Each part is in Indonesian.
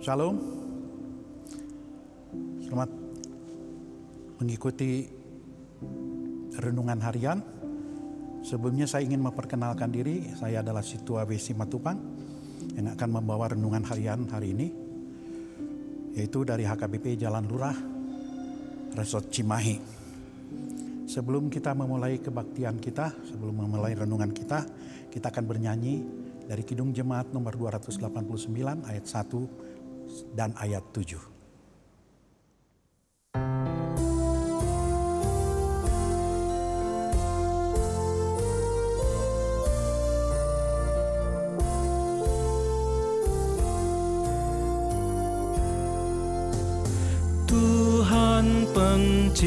Shalom. Selamat mengikuti renungan harian. Sebelumnya saya ingin memperkenalkan diri. Saya adalah Situa W. Simatupang yang akan membawa renungan harian hari ini, yaitu dari HKBP Jalan Lurah, Resort Cimahi. Sebelum kita memulai kebaktian kita, sebelum memulai renungan kita akan bernyanyi dari Kidung Jemaat nomor 289 ayat 1 dan ayat 7. Tuhan pencipta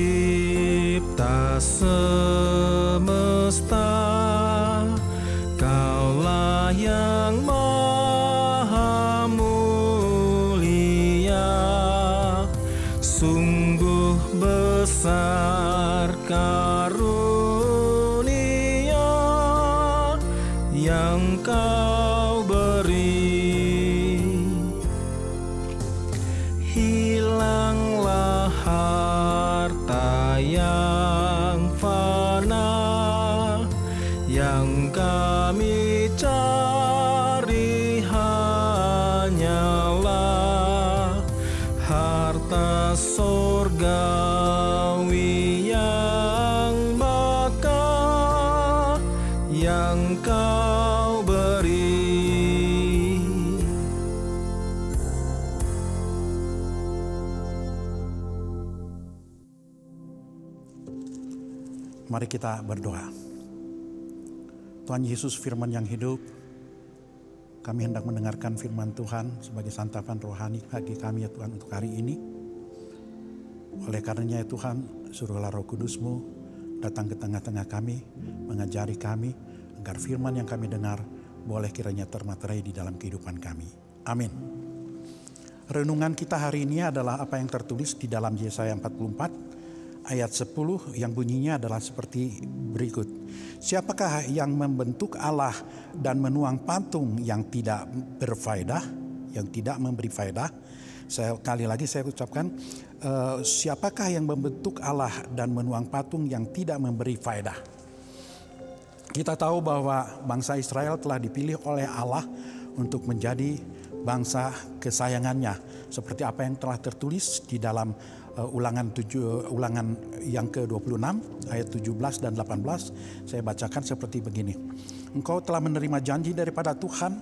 semesta, Kaulah yang maha mulia. Sungguh besar karunia yang Kau beri. Hilanglah harta yang fana yang kami cari, hanyalah harta sorgawi yang bakal yang Kau beri. Mari kita berdoa. Tuhan Yesus, firman yang hidup, kami hendak mendengarkan firman Tuhan sebagai santapan rohani bagi kami ya Tuhan untuk hari ini. Oleh karenanya ya Tuhan, suruhlah Roh Kudus-Mu datang ke tengah-tengah kami, mengajari kami agar firman yang kami dengar boleh kiranya termaterai di dalam kehidupan kami. Amin. Renungan kita hari ini adalah apa yang tertulis di dalam Yesaya 44 ayat 10 yang bunyinya adalah seperti berikut. Siapakah yang membentuk Allah dan menuang patung yang tidak berfaedah, yang tidak memberi faedah? Sekali lagi saya ucapkan, siapakah yang membentuk Allah dan menuang patung yang tidak memberi faedah? Kita tahu bahwa bangsa Israel telah dipilih oleh Allah untuk menjadi bangsa kesayangannya, seperti apa yang telah tertulis di dalam ulangan yang ke-26 ayat 17 dan 18. Saya bacakan seperti begini. Engkau telah menerima janji daripada Tuhan,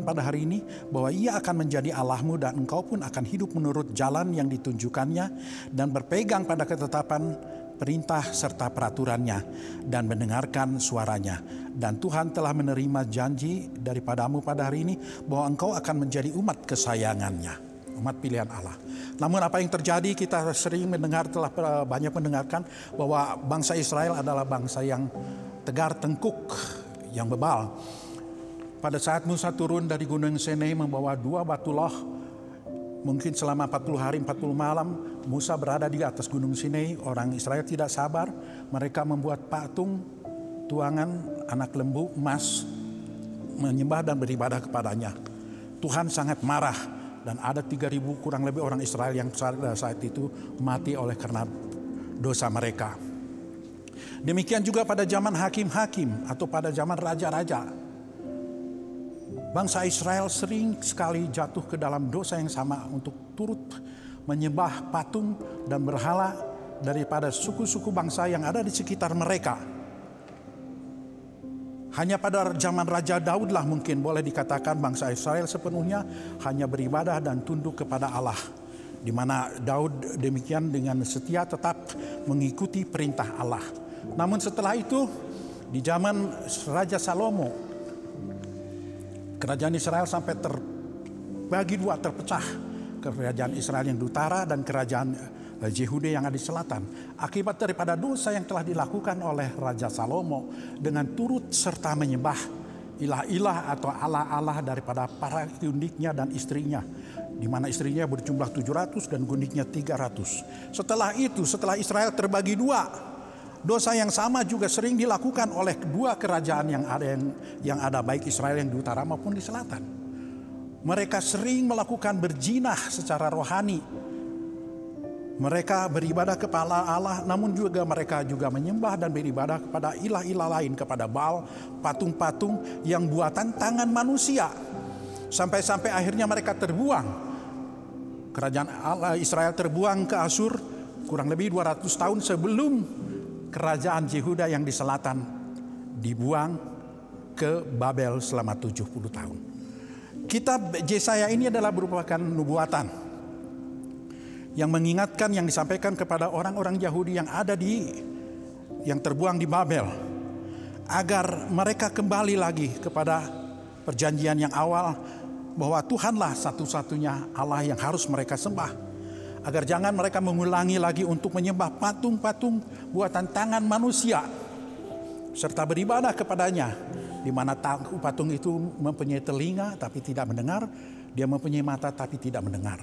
pada hari ini bahwa Ia akan menjadi Allahmu dan engkau pun akan hidup menurut jalan yang ditunjukkannya dan berpegang pada ketetapan perintah serta peraturannya dan mendengarkan suaranya. Dan Tuhan telah menerima janji daripadamu pada hari ini bahwa engkau akan menjadi umat kesayangannya, umat pilihan Allah. Namun apa yang terjadi, kita sering mendengar, telah banyak mendengarkan bahwa bangsa Israel adalah bangsa yang tegar tengkuk, yang bebal. Pada saat Musa turun dari Gunung Sinai membawa 2 batu loh, mungkin selama 40 hari 40 malam Musa berada di atas Gunung Sinai. Orang Israel tidak sabar. Mereka membuat patung tuangan anak lembu emas, menyembah dan beribadah kepadanya. Tuhan sangat marah dan ada 3.000 kurang lebih orang Israel yang saat itu mati oleh karena dosa mereka. Demikian juga pada zaman hakim-hakim atau pada zaman raja-raja. Bangsa Israel sering sekali jatuh ke dalam dosa yang sama untuk turut menyembah patung dan berhala daripada suku-suku bangsa yang ada di sekitar mereka. Hanya pada zaman Raja Daud lah mungkin boleh dikatakan bangsa Israel sepenuhnya hanya beribadah dan tunduk kepada Allah. Di mana Daud demikian dengan setia tetap mengikuti perintah Allah. Namun setelah itu di zaman Raja Salomo, kerajaan Israel sampai terbagi dua, terpecah. Kerajaan Israel yang di utara dan kerajaan Yehuda yang ada di selatan. Akibat daripada dosa yang telah dilakukan oleh Raja Salomo dengan turut serta menyembah ilah-ilah atau Allah-Allah daripada para gundiknya dan istrinya, di mana istrinya berjumlah 700 dan gundiknya 300. Setelah itu, setelah Israel terbagi dua, dosa yang sama juga sering dilakukan oleh dua kerajaan yang ada baik Israel yang di utara maupun di selatan. Mereka sering melakukan berzina secara rohani. Mereka beribadah kepada Allah, namun juga mereka juga menyembah dan beribadah kepada ilah-ilah lain, kepada Baal, patung-patung yang buatan tangan manusia. Sampai-sampai akhirnya mereka terbuang. Kerajaan Allah Israel terbuang ke Asyur kurang lebih 200 tahun sebelum kerajaan Yehuda yang di selatan dibuang ke Babel selama 70 tahun. Kitab Yesaya ini adalah merupakan nubuatan yang mengingatkan, yang disampaikan kepada orang-orang Yahudi yang ada yang terbuang di Babel, agar mereka kembali lagi kepada perjanjian yang awal, bahwa Tuhanlah satu-satunya Allah yang harus mereka sembah, agar jangan mereka mengulangi lagi untuk menyembah patung-patung buatan tangan manusia serta beribadah kepadanya, di mana patung itu mempunyai telinga tapi tidak mendengar, dia mempunyai mata tapi tidak mendengar.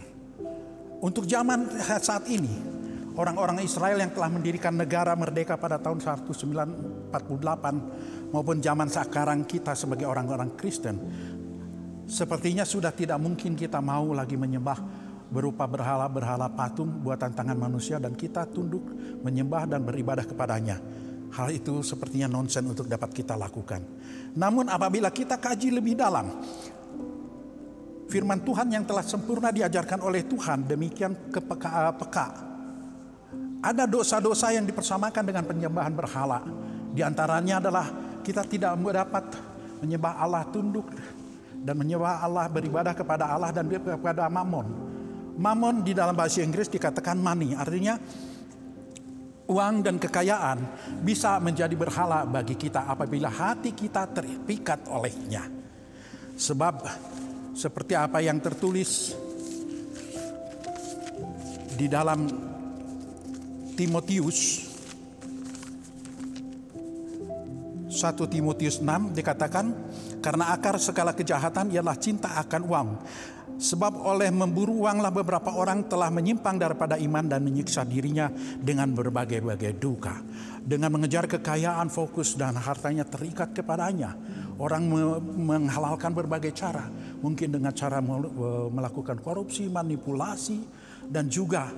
Untuk zaman saat ini, orang-orang Israel yang telah mendirikan negara merdeka pada tahun 1948 maupun zaman sekarang kita sebagai orang-orang Kristen, sepertinya sudah tidak mungkin kita mau lagi menyembah berupa berhala-berhala patung buatan tangan manusia dan kita tunduk menyembah dan beribadah kepadanya. Hal itu sepertinya nonsen untuk dapat kita lakukan. Namun apabila kita kaji lebih dalam, firman Tuhan yang telah sempurna diajarkan oleh Tuhan demikian peka. Ada dosa-dosa yang dipersamakan dengan penyembahan berhala. Di antaranya adalah kita tidak dapat menyembah Allah, tunduk dan menyembah Allah, beribadah kepada Allah dan kepada Mammon. Mammon di dalam bahasa Inggris dikatakan money, artinya uang dan kekayaan bisa menjadi berhala bagi kita apabila hati kita terikat olehnya. Sebab seperti apa yang tertulis di dalam Timotius 1 Timotius 6 dikatakan, karena akar segala kejahatan ialah cinta akan uang. Sebab oleh memburu uanglah beberapa orang telah menyimpang daripada iman dan menyiksa dirinya dengan berbagai-bagai duka. Dengan mengejar kekayaan, fokus dan hartanya terikat kepadanya. Orang menghalalkan berbagai cara. Mungkin dengan cara melakukan korupsi, manipulasi, dan juga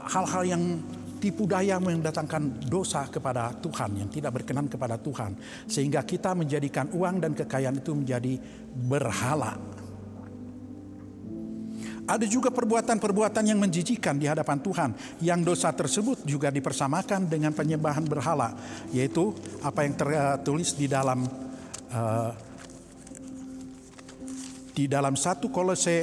hal-hal yang tipu daya mendatangkan dosa kepada Tuhan, yang tidak berkenan kepada Tuhan. Sehingga kita menjadikan uang dan kekayaan itu menjadi berhala. Ada juga perbuatan-perbuatan yang menjijikan di hadapan Tuhan, yang dosa tersebut juga dipersamakan dengan penyembahan berhala, yaitu apa yang tertulis di dalam 1 Kolose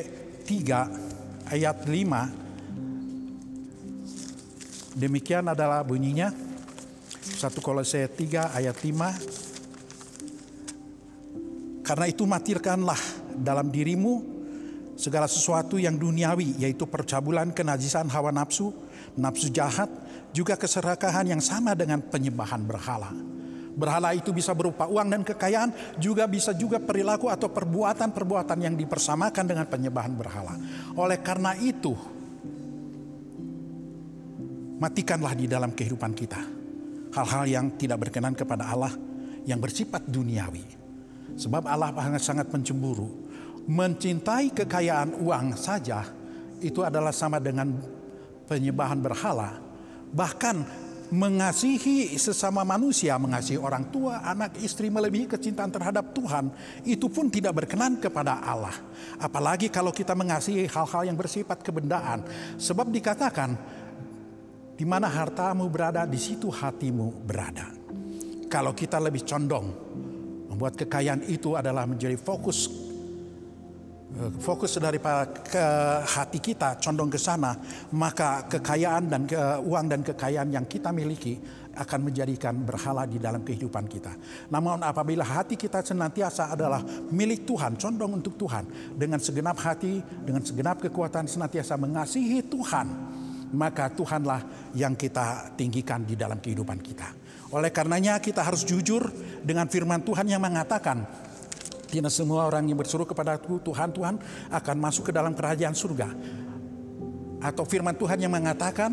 3 ayat 5. Demikian adalah bunyinya. 1 Kolose 3 ayat 5. Karena itu matirkanlah dalam dirimu segala sesuatu yang duniawi, yaitu percabulan, kenajisan, hawa nafsu, nafsu jahat, juga keserakahan yang sama dengan penyembahan berhala. Berhala itu bisa berupa uang dan kekayaan, juga bisa juga perilaku atau perbuatan-perbuatan yang dipersamakan dengan penyembahan berhala. Oleh karena itu, matikanlah di dalam kehidupan kita hal-hal yang tidak berkenan kepada Allah, yang bersifat duniawi. Sebab Allah sangat pencemburu. Mencintai kekayaan uang saja itu adalah sama dengan penyembahan berhala. Bahkan mengasihi sesama manusia, mengasihi orang tua, anak, istri, melebihi kecintaan terhadap Tuhan, itu pun tidak berkenan kepada Allah. Apalagi kalau kita mengasihi hal-hal yang bersifat kebendaan. Sebab dikatakan, di mana hartamu berada, di situ hatimu berada. Kalau kita lebih condong membuat kekayaan itu adalah menjadi fokus daripada ke hati kita condong ke sana, maka kekayaan dan uang dan kekayaan yang kita miliki akan menjadikan berhala di dalam kehidupan kita. Namun apabila hati kita senantiasa adalah milik Tuhan, condong untuk Tuhan, dengan segenap hati, dengan segenap kekuatan senantiasa mengasihi Tuhan, maka Tuhanlah yang kita tinggikan di dalam kehidupan kita. Oleh karenanya kita harus jujur dengan firman Tuhan yang mengatakan, tidak semua orang yang berseru kepadaku Tuhan, Tuhan akan masuk ke dalam kerajaan surga. Atau firman Tuhan yang mengatakan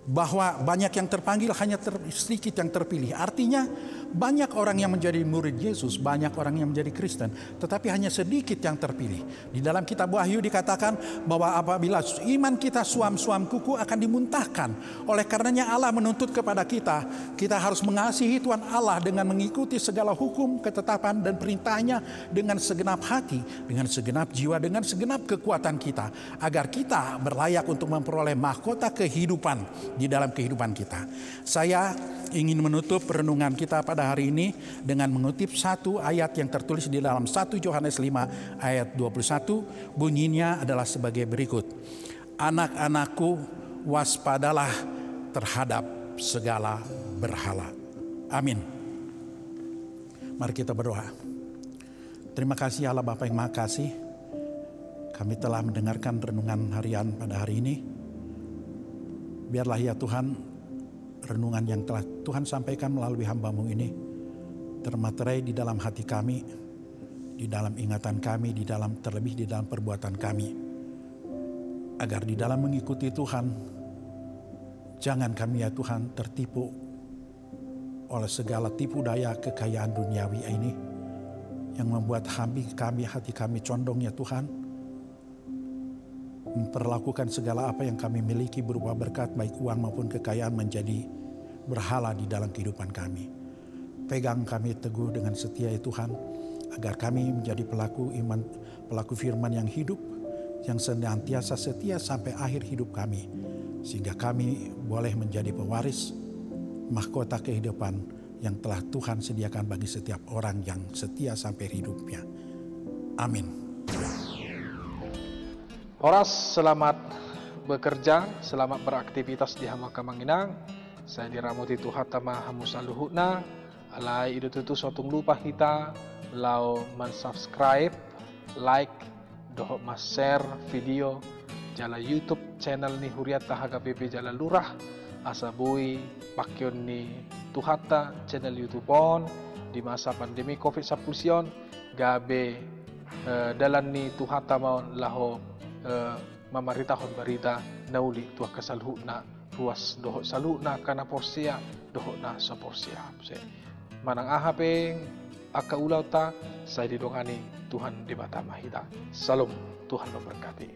bahwa banyak yang terpanggil, hanya sedikit yang terpilih. Artinya Banyak orang yang menjadi murid Yesus, banyak orang yang menjadi Kristen, tetapi hanya sedikit yang terpilih. Di dalam kitab Wahyu dikatakan bahwa apabila iman kita suam-suam kuku akan dimuntahkan. Oleh karenanya Allah menuntut kepada kita harus mengasihi Tuhan Allah dengan mengikuti segala hukum, ketetapan dan perintahnya dengan segenap hati, dengan segenap jiwa, dengan segenap kekuatan kita, agar kita berlayak untuk memperoleh mahkota kehidupan di dalam kehidupan kita. Saya ingin menutup renungan kita pada hari ini dengan mengutip satu ayat yang tertulis di dalam 1 Yohanes 5 ayat 21. Bunyinya adalah sebagai berikut. Anak-anakku, waspadalah terhadap segala berhala. Amin. Mari kita berdoa. Terima kasih Allah Bapa yang Maha Kasih. Kami telah mendengarkan renungan harian pada hari ini. Biarlah ya Tuhan, renungan yang telah Tuhan sampaikan melalui hamba-Mu ini termaterai di dalam hati kami, di dalam ingatan kami, terlebih di dalam perbuatan kami. Agar di dalam mengikuti Tuhan, jangan kami ya Tuhan tertipu oleh segala tipu daya kekayaan duniawi ini yang membuat hati kami condong ya Tuhan, memperlakukan segala apa yang kami miliki berupa berkat baik uang maupun kekayaan menjadi berhala di dalam kehidupan kami. Pegang kami teguh dengan setia ya Tuhan, agar kami menjadi pelaku iman, pelaku firman yang hidup, yang senantiasa setia sampai akhir hidup kami, sehingga kami boleh menjadi pewaris mahkota kehidupan yang telah Tuhan sediakan bagi setiap orang yang setia sampai hidupnya. Amin. Horas, selamat bekerja, selamat beraktivitas di Hama Kamanginang. Saya diramuti Tuhan tama hamus aluhutna. Alai itu tutu suatu lupa kita lau subscribe, like, dohok mas share video jala YouTube channel ni Huriat Tahaga PP Jala Lurah asabui pakyon ni Tuhata channel YouTube on di masa pandemi COVID-19 gabe dalan ni Tuhata maun laho mamaritahon barita nauli tuah kasalhuna ruas dohok saluna kana porsia dohok na sa porsia manang ahapeng akaulau ta saya didongani Tuhan di mata mahita. Salam, Tuhan memberkati.